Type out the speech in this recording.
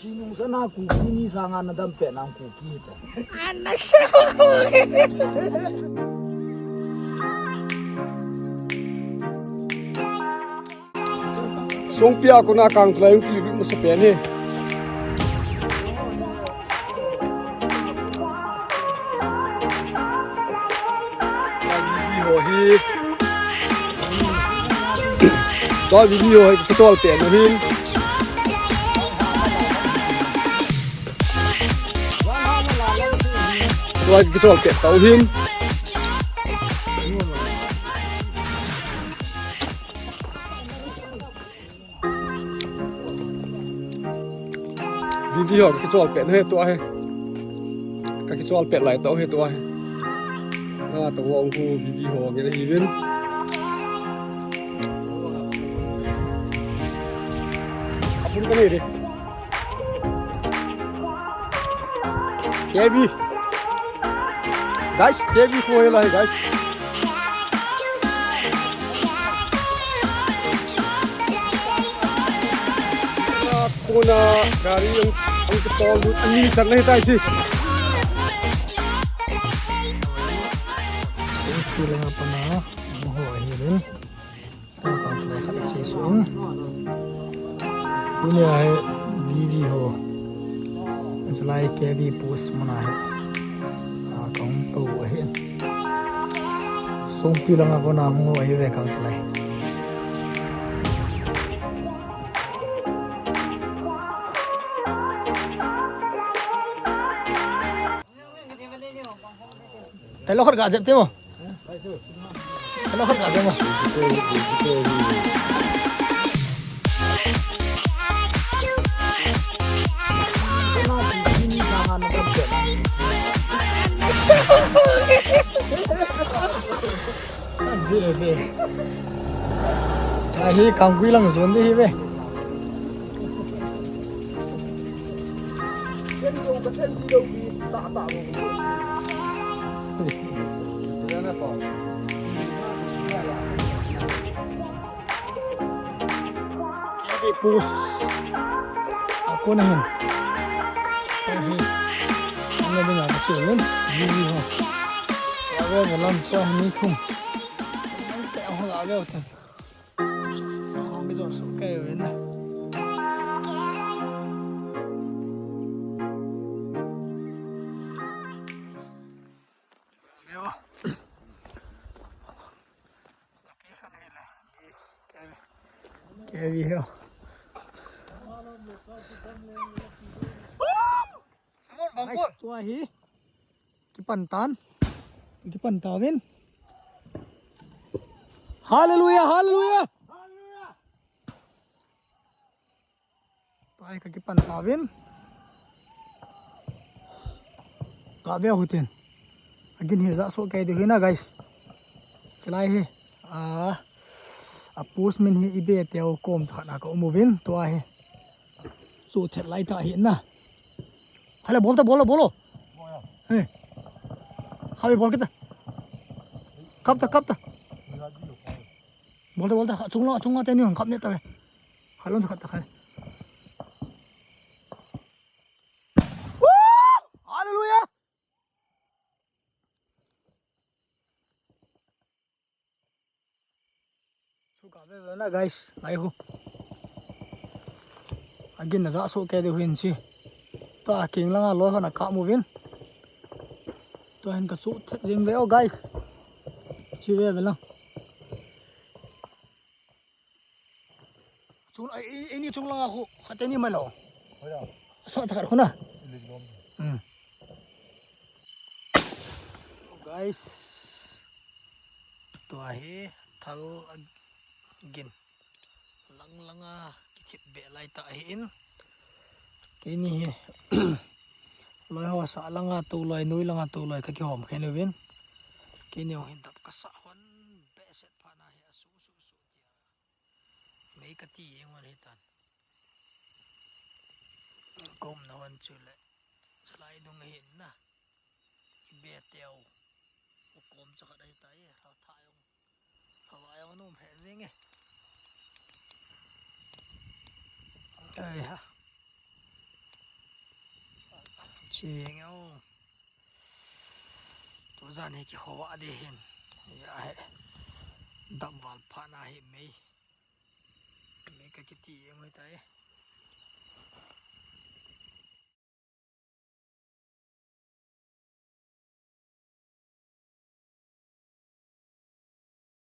Sinong sana kuki ni sangan na dampe ng kuki ito. Anak siya. Song pia ko na kang tlayong kiwi mo sa pene. Video hi. To video hi ko tol pen hin. To ko tol pen tau hin. Video cái chòi pẹt hết tua hay các cái chòi pẹt lại tao hết tua hay tao ông cô video cái gì bên apun cái này đi Kevi guys Kevi cô lại guys Puna dari yang ketol ani karena itu aja. Pilih apa nah? Oh ini ben. Apa pilih kat sesung. Ini ay video. Selai Kevi post mana ay. Kong tu ay. Song pilih apa nah? Oh ay kang pilih. Hello khát gà dẹp thế mà. Hello khát gà dẹp mà. Về. Hi càng quý lăng xuống đi về. Pus aku nahin ini dengan kecilin ini ho ada dalam tuah ni kum tak ada kan orang itu suka ini lapisan ini Kevi ho Bangkut tua hi kipantan kipantawin haleluya haleluya tua ka kipantawin kabe hutin agin hi za so kai de na guys chalai hi apus min hi ibe teo kom khana ka umovin tua hi so thet lai ta hi na Hale bolo. Eh. Hale bol kita. Kapta. Bolta. Chunga teni hong kapne ta. Halon khatta khai. Hallelujah. Suka ve na guys. Ai ho. Agin na za so ke de huin chi. Ta king langa loi hana ka movin to hen ka su thet jing leo guys chi ve belang chung ai ni chung langa ko khateni malo sa ta khona guys to hi thal agin langa kichit be lai ta hin kini loi ho sa langa tu loi nui langa tu loi ka ki hom khen win kini ho hindap ka sa hon be set phana hi su dia mei ka ti engwan hitan kom na wan chule chlai dung hin na be teo kom cha ka dai tai ha tha yong hawa yong num he zing e 哎呀。xe nhau tôi ra này cái hoa đi hen ya đậm vào phá na hết mấy mấy cái tí người ta